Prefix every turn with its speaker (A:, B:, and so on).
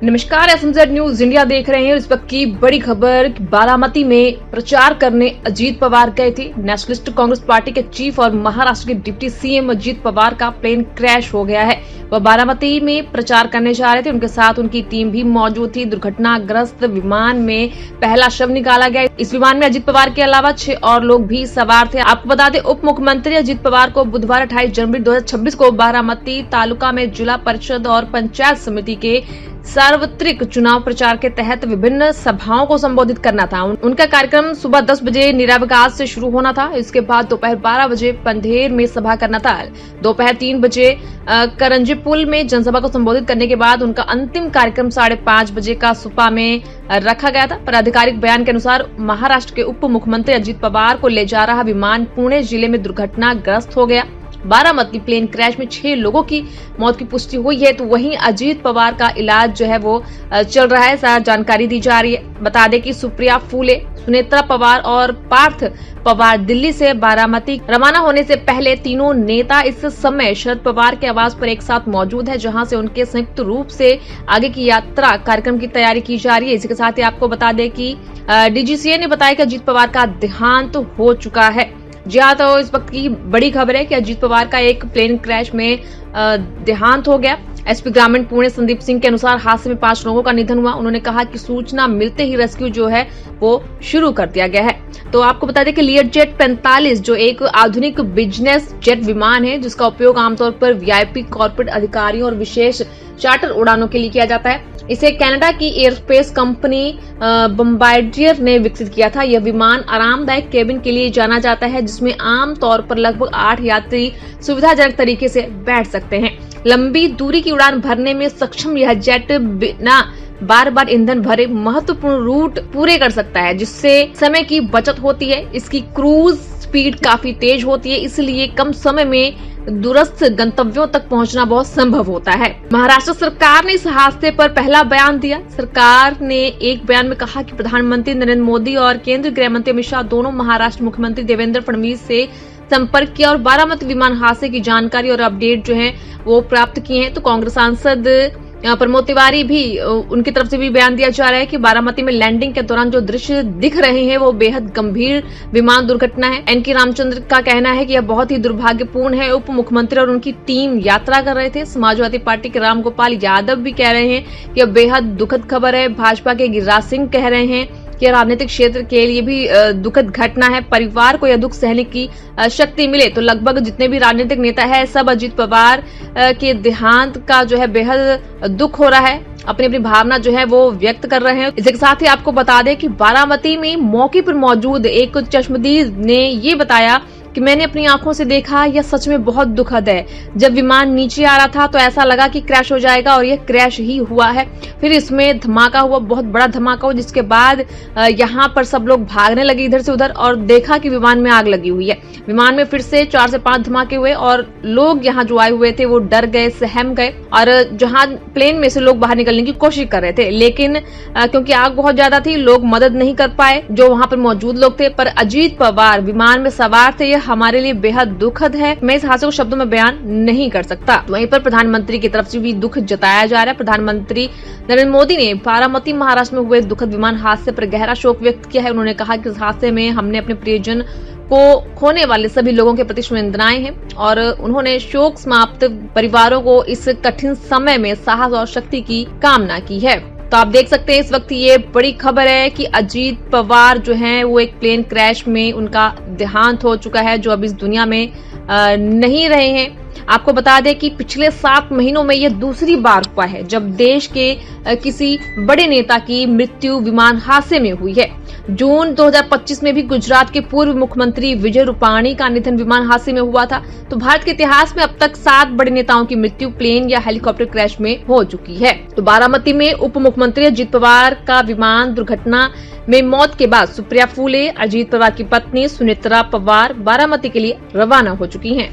A: नमस्कार, एसएमजेड news India देख रहे हैं। इस वक्त की बड़ी खबर, बारामती में प्रचार करने अजीत पवार गए थे। नेशनलिस्ट कांग्रेस पार्टी के चीफ और महाराष्ट्र के डिप्टी सीएम अजीत पवार का प्लेन क्रैश हो गया है। वह बारामती में प्रचार करने जा रहे थे, उनके साथ उनकी टीम भी मौजूद थी। दुर्घटनाग्रस्त विमान में पहला शव निकाला गया। इस विमान में अजीत पवार के अलावा 6 और लोग भी सवार थे। आपको बता दें, उप मुख्यमंत्री अजीत पवार को बुधवार 28 जनवरी 2026 को बारामती तालुका में जिला परिषद और पंचायत समिति के सार्वत्रिक चुनाव प्रचार के तहत विभिन्न सभाओं को संबोधित करना था। उनका कार्यक्रम सुबह 10 बजे निरावकाश से शुरू होना था। इसके बाद दोपहर 12 बजे पंधेर में सभा करना था। दोपहर 3 बजे करंजीपुल में जनसभा को संबोधित करने के बाद उनका अंतिम कार्यक्रम 5:30 बजे का सुपा में रखा गया था। पर आधिकारिक बयान के अनुसार महाराष्ट्र के उप मुख्यमंत्री अजीत पवार को ले जा रहा विमान पुणे जिले में दुर्घटनाग्रस्त हो गया। बारामती प्लेन क्रैश में 6 लोगों की मौत की पुष्टि हुई है, तो वहीं अजीत पवार का इलाज जो है वो चल रहा है। सारा जानकारी दी जा रही है। बता दें कि सुप्रिया फूले, सुनेत्रा पवार और पार्थ पवार दिल्ली से बारामती रवाना होने से पहले तीनों नेता इस समय शरद पवार के आवास पर एक साथ मौजूद है, जहां से उनके संयुक्त रूप से आगे की यात्रा कार्यक्रम की तैयारी की जा रही है। इसके साथ ही आपको बता दें कि डीजीसीए ने बताया कि अजीत पवार का देहांत हो चुका है। जी हाँ, तो इस वक्त की बड़ी खबर है कि अजीत पवार का एक प्लेन क्रैश में देहांत हो गया। एसपी ग्रामीण पुणे संदीप सिंह के अनुसार हादसे में 5 लोगों का निधन हुआ। उन्होंने कहा कि सूचना मिलते ही रेस्क्यू जो है वो शुरू कर दिया गया है। तो आपको बता दें कि लियरजेट 45 जो एक आधुनिक बिजनेस जेट विमान है, जिसका उपयोग आमतौर पर वीआईपी कॉर्पोरेट अधिकारियों और विशेष चार्टर उड़ानों के लिए किया जाता है। इसे कनाडा की एयरस्पेस कंपनी बम्बार्डियर ने विकसित किया था। यह विमान आरामदायक केबिन के लिए जाना जाता है, जिसमें आम तौर पर लगभग 8 यात्री सुविधाजनक तरीके से बैठ सकते हैं। लंबी दूरी की उड़ान भरने में सक्षम यह जेट बिना बार-बार ईंधन भरे महत्वपूर्ण रूट पूरे कर सकता है, जिससे समय की बचत होती है। इसकी क्रूज स्पीड काफी तेज होती है, इसलिए कम समय में दूरस्थ गंतव्यों तक पहुंचना बहुत संभव होता है। महाराष्ट्र सरकार ने इस हादसे पर पहला बयान दिया। सरकार ने एक बयान में कहा कि प्रधानमंत्री नरेंद्र मोदी और केंद्रीय गृह मंत्री अमित शाह दोनों महाराष्ट्र मुख्यमंत्री देवेंद्र फडणवीस से संपर्क किया और बारामती विमान हादसे की जानकारी और अपडेट जो है वो प्राप्त किए हैं। तो कांग्रेस सांसद प्रमोद तिवारी भी, उनकी तरफ से भी बयान दिया जा रहा है कि बारामती में लैंडिंग के दौरान जो दृश्य दिख रहे हैं वो बेहद गंभीर विमान दुर्घटना है। एनके रामचंद्र का कहना है कि यह बहुत ही दुर्भाग्यपूर्ण है। उप मुख्यमंत्री और उनकी टीम यात्रा कर रहे थे। समाजवादी पार्टी के राम गोपाल यादव भी कह रहे हैं कि यह बेहद दुखद खबर है। भाजपा के गिरिराज सिंह कह रहे हैं कि राजनीतिक क्षेत्र के लिए भी दुखद घटना है। परिवार को यह दुख सहने की शक्ति मिले। तो लगभग जितने भी राजनीतिक नेता है, सब अजीत पवार के देहांत का जो है बेहद दुख हो रहा है, अपनी अपनी भावना जो है वो व्यक्त कर रहे हैं। इसके साथ ही आपको बता दें कि बारामती में मौके पर मौजूद एक चश्मदीद ने ये बताया कि मैंने अपनी आंखों से देखा, यह सच में बहुत दुखद है। जब विमान नीचे आ रहा था तो ऐसा लगा कि क्रैश हो जाएगा, और यह क्रैश ही हुआ है। फिर इसमें धमाका हुआ, बहुत बड़ा धमाका हुआ, जिसके बाद यहाँ पर सब लोग भागने लगे इधर से उधर और देखा कि विमान में आग लगी हुई है। विमान में फिर से 4 से 5 धमाके हुए और लोग यहाँ जो आए हुए थे वो डर गए, सहम गए, और जहाँ प्लेन में से लोग बाहर निकलने की कोशिश कर रहे थे, लेकिन क्योंकि आग बहुत ज्यादा थी, लोग मदद नहीं कर पाए जो वहाँ पर मौजूद लोग थे। पर अजीत पवार विमान में सवार थे, हमारे लिए बेहद दुखद है। मैं इस हादसे को शब्दों में बयान नहीं कर सकता। वहीं पर प्रधानमंत्री की तरफ से भी दुख जताया जा रहा है। प्रधानमंत्री नरेंद्र मोदी ने बारामती महाराष्ट्र में हुए दुखद विमान हादसे पर गहरा शोक व्यक्त किया है। उन्होंने कहा कि इस हादसे में हमने अपने प्रियजन को खोने वाले सभी लोगों के प्रति संवेदनाएं हैं, और उन्होंने शोक समाप्त परिवारों को इस कठिन समय में साहस और शक्ति की कामना की है। तो आप देख सकते हैं इस वक्त ये बड़ी खबर है कि अजीत पवार जो हैं वो एक प्लेन क्रैश में उनका देहांत हो चुका है, जो अब इस दुनिया में नहीं रहे हैं। आपको बता दें कि पिछले 7 महीनों में यह दूसरी बार हुआ है जब देश के किसी बड़े नेता की मृत्यु विमान हादसे में हुई है। जून 2025 में भी गुजरात के पूर्व मुख्यमंत्री विजय रूपाणी का निधन विमान हादसे में हुआ था। तो भारत के इतिहास में अब तक 7 बड़े नेताओं की मृत्यु प्लेन या हेलीकॉप्टर क्रैश में हो चुकी है। तो बारामती में उप मुख्यमंत्री अजीत पवार का विमान दुर्घटना में मौत के बाद सुप्रिया फूले, अजीत पवार की पत्नी सुनेत्रा पवार बारामती के लिए रवाना हो चुकी हैं।